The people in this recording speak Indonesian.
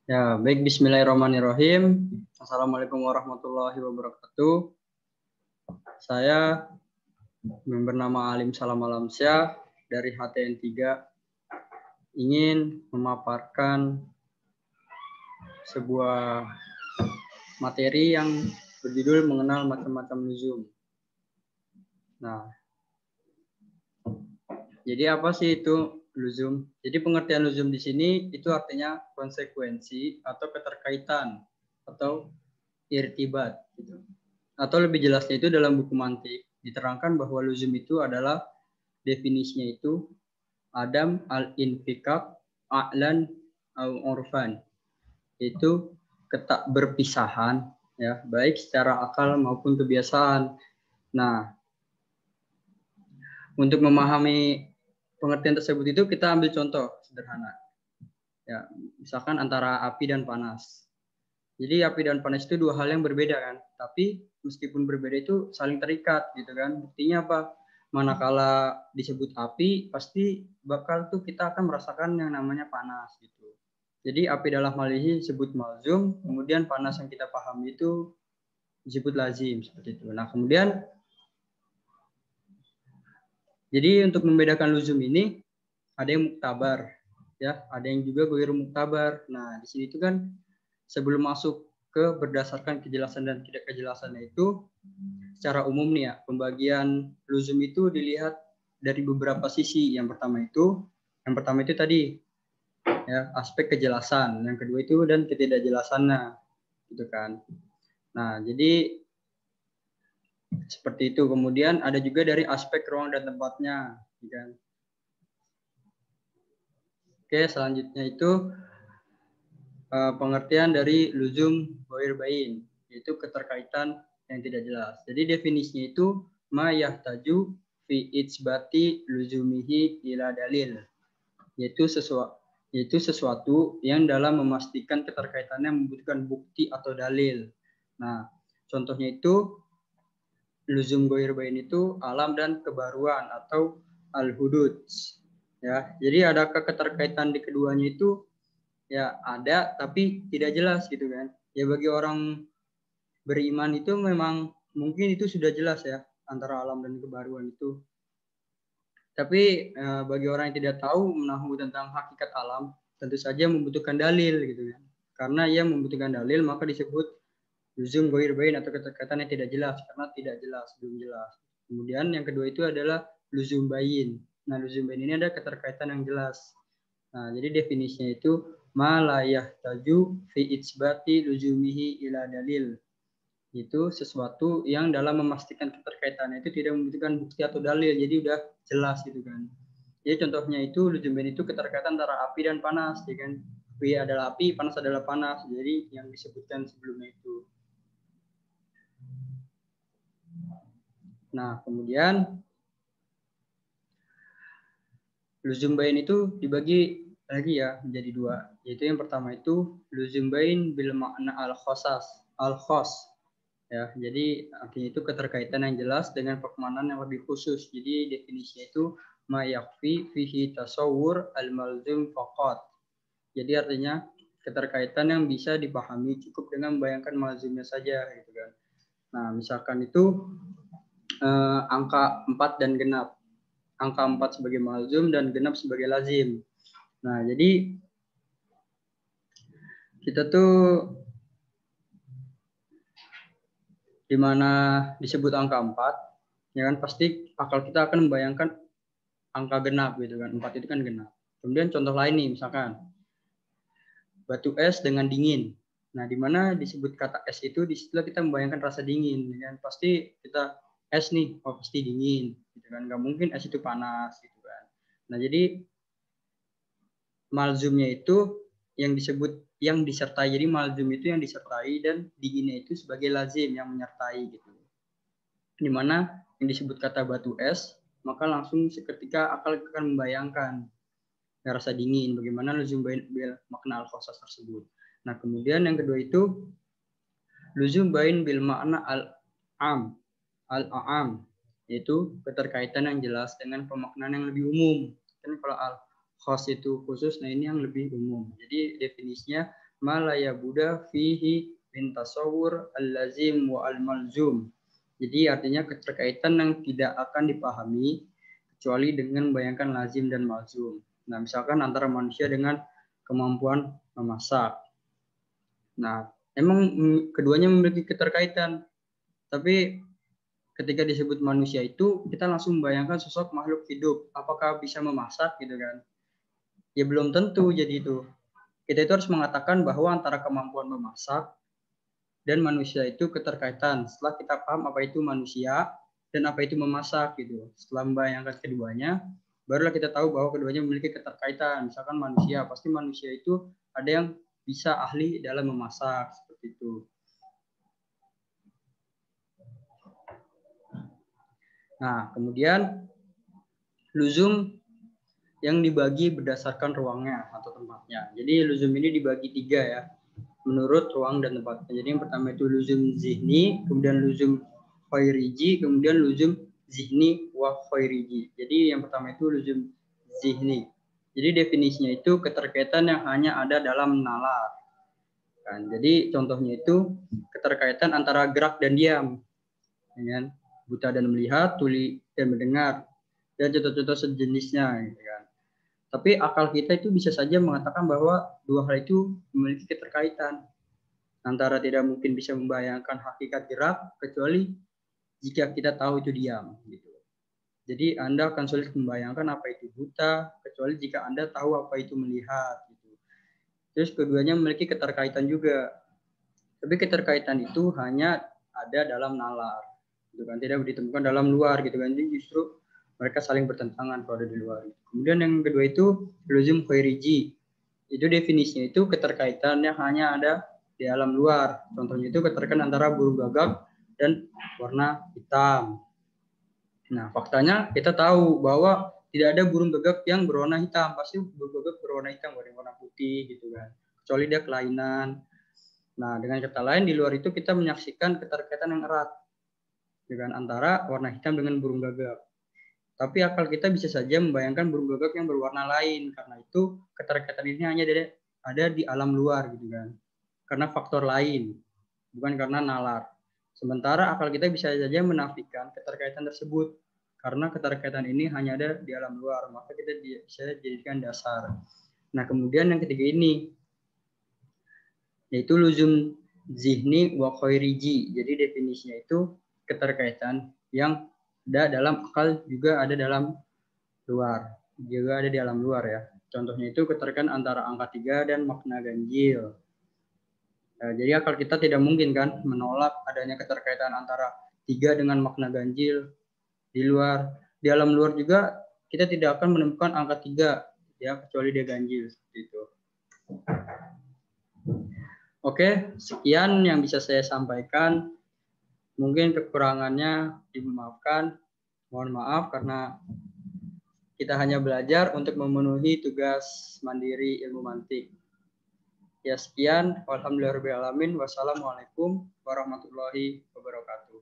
Ya, baik, bismillahirrahmanirrahim. Assalamualaikum warahmatullahi wabarakatuh. Saya bernama Alim Salam Alamsyah dari HTN 3 ingin memaparkan sebuah materi yang berjudul mengenal macam-macam luzum. Nah, jadi apa sih itu luzum? Jadi pengertian luzum di sini itu artinya konsekuensi atau keterkaitan atau irtibat gitu. Atau lebih jelasnya itu dalam buku mantik diterangkan bahwa luzum itu adalah definisinya itu adam al-infikak a'lan au urfan. Itu ketak berpisahan ya, baik secara akal maupun kebiasaan. Nah, untuk memahami pengertian tersebut itu kita ambil contoh sederhana. Ya, misalkan antara api dan panas. Jadi api dan panas itu dua hal yang berbeda kan, tapi meskipun berbeda itu saling terikat gitu kan. Buktinya apa? Manakala disebut api, pasti bakal tuh kita akan merasakan yang namanya panas gitu. Jadi api dalam hal ini disebut malzum, kemudian panas yang kita pahami itu disebut lazim seperti itu. Nah kemudian, jadi untuk membedakan luzum ini ada yang muktabar, ya, ada yang juga ghairu muktabar. Nah di sini itu kan sebelum masuk ke berdasarkan kejelasan dan tidak kejelasannya itu secara umum nih ya, pembagian luzum itu dilihat dari beberapa sisi. Yang pertama itu tadi ya, aspek kejelasan, yang kedua itu dan ketidakjelasannya gitu kan. Nah jadi seperti itu. Kemudian ada juga dari aspek ruang dan tempatnya gitu kan. Oke, selanjutnya itu pengertian dari luzum ghair bain, yaitu keterkaitan yang tidak jelas. Jadi definisinya itu ma yahtaju fi itsbati luzumihi ila dalil, yaitu sesuatu yang dalam memastikan keterkaitannya membutuhkan bukti atau dalil. Nah, contohnya itu luzum ghair bain itu alam dan kebaruan atau al-hudud. Ya, jadi adakah keterkaitan di keduanya itu? Ya ada, tapi tidak jelas gitu kan. Ya bagi orang beriman itu memang mungkin itu sudah jelas ya, antara alam dan kebaruan itu. Tapi bagi orang yang tidak tahu menahu tentang hakikat alam, tentu saja membutuhkan dalil gitu kan. Karena ia membutuhkan dalil, maka disebut luzum ghair bain atau keterkaitan yang tidak jelas, karena tidak jelas, belum jelas. Kemudian yang kedua itu adalah luzum bain. Nah luzum bain ini ada keterkaitan yang jelas. Nah, jadi definisinya itu ma la yahtaju fi itsbati luzumihi ila dalil. Itu sesuatu yang dalam memastikan keterkaitannya itu tidak membutuhkan bukti atau dalil. Jadi udah jelas gitu kan. Jadi contohnya itu luzum bain itu keterkaitan antara api dan panas, ya kan. Api adalah api, panas adalah panas. Jadi yang disebutkan sebelumnya itu. Nah, kemudian luzum bain itu dibagi lagi ya menjadi dua, yaitu yang pertama itu luzum bain bil makna al-khos ya, jadi artinya itu keterkaitan yang jelas dengan pertemanan yang lebih khusus. Jadi definisinya itu ma yakfi fihi tasawwur al-malzum faqat, jadi artinya keterkaitan yang bisa dipahami cukup dengan membayangkan malzumnya saja gitu kan. Nah misalkan itu angka 4 dan genap, angka 4 sebagai malzum dan genap sebagai lazim. Nah, jadi kita tuh di mana disebut angka 4, ya kan pasti akal kita akan membayangkan angka genap gitu kan. 4 itu kan genap. Kemudian contoh lain nih, misalkan batu es dengan dingin. Nah, di mana disebut kata es itu di situ kita membayangkan rasa dingin, ya kan. Pasti kita es nih, oh pasti dingin gitu kan. Nggak mungkin es itu panas gitu kan. Nah, jadi malzumnya itu yang disebut yang disertai. Jadi malzum itu yang disertai dan dinginnya itu sebagai lazim yang menyertai gitu. Di mana yang disebut kata batu es, maka langsung seketika akal akan membayangkan rasa dingin. Bagaimana luzum bain bil makna al-khosas tersebut. Nah, kemudian yang kedua itu luzum bain bil makna al-am, yaitu keterkaitan yang jelas dengan pemaknaan yang lebih umum. Kan kalau khas itu khusus. Nah, ini yang lebih umum. Jadi definisinya ma la yabuda fihi min tasawwur al-lazim wa al-malzum. Jadi artinya keterkaitan yang tidak akan dipahami kecuali dengan membayangkan lazim dan malzum. Nah, misalkan antara manusia dengan kemampuan memasak. Nah, emang keduanya memiliki keterkaitan. Tapi ketika disebut manusia itu, kita langsung membayangkan sosok makhluk hidup. Apakah bisa memasak gitu kan? Ya belum tentu jadi itu. Kita itu harus mengatakan bahwa antara kemampuan memasak dan manusia itu keterkaitan. Setelah kita paham apa itu manusia dan apa itu memasak gitu. Setelah membayangkan keduanya, barulah kita tahu bahwa keduanya memiliki keterkaitan. Misalkan manusia, pasti manusia itu ada yang bisa ahli dalam memasak seperti itu. Nah, kemudian luzum yang dibagi berdasarkan ruangnya atau tempatnya. Jadi luzum ini dibagi 3 ya, menurut ruang dan tempatnya. Jadi yang pertama itu luzum zihni, kemudian luzum khairiji, kemudian luzum zihni wa khairiji. Jadi yang pertama itu luzum zihni. Jadi definisinya itu keterkaitan yang hanya ada dalam nalar. Kan? Jadi contohnya itu keterkaitan antara gerak dan diam. Dengan buta dan melihat, tuli dan mendengar, dan contoh-contoh sejenisnya. Gitu kan. Tapi akal kita itu bisa saja mengatakan bahwa dua hal itu memiliki keterkaitan. Antara tidak mungkin bisa membayangkan hakikat gerak kecuali jika kita tahu itu diam. Gitu. Jadi Anda akan sulit membayangkan apa itu buta kecuali jika Anda tahu apa itu melihat. Gitu. Terus keduanya memiliki keterkaitan juga. Tapi keterkaitan itu hanya ada dalam nalar. Gitu kan, tidak ditemukan dalam luar gitu kan. Jadi justru mereka saling bertentangan kalau ada di luar. Kemudian yang kedua itu luzum khairiji. Itu definisinya itu keterkaitan yang hanya ada di alam luar. Contohnya itu keterkaitan antara burung gagak dan warna hitam. Nah, faktanya kita tahu bahwa tidak ada burung gagak yang berwarna hitam. Pasti burung gagak berwarna hitam, warna putih gitu kan. Kecuali dia kelainan. Nah, dengan kata lain di luar itu kita menyaksikan keterkaitan yang erat dengan antara warna hitam dengan burung gagak. Tapi akal kita bisa saja membayangkan burung gagak yang berwarna lain. Karena itu keterkaitan ini hanya ada di alam luar gitu kan. Karena faktor lain, bukan karena nalar. Sementara akal kita bisa saja menafikan keterkaitan tersebut. Karena keterkaitan ini hanya ada di alam luar. Maka kita bisa jadikan dasar. Nah, kemudian yang ketiga ini, yaitu luzum zihni wa khairiji. Jadi definisinya itu keterkaitan yang ada dalam akal juga ada dalam luar. Juga ada di alam luar ya. Contohnya itu keterkaitan antara angka 3 dan makna ganjil. Nah, jadi akal kita tidak mungkin kan menolak adanya keterkaitan antara 3 dengan makna ganjil di luar. Di alam luar juga kita tidak akan menemukan angka 3 ya kecuali dia ganjil seperti itu. Oke, sekian yang bisa saya sampaikan. Mungkin kekurangannya dimaafkan. Mohon maaf karena kita hanya belajar untuk memenuhi tugas mandiri ilmu mantik. Ya sekian. Alhamdulillahirrahmanirrahim. Wassalamualaikum warahmatullahi wabarakatuh.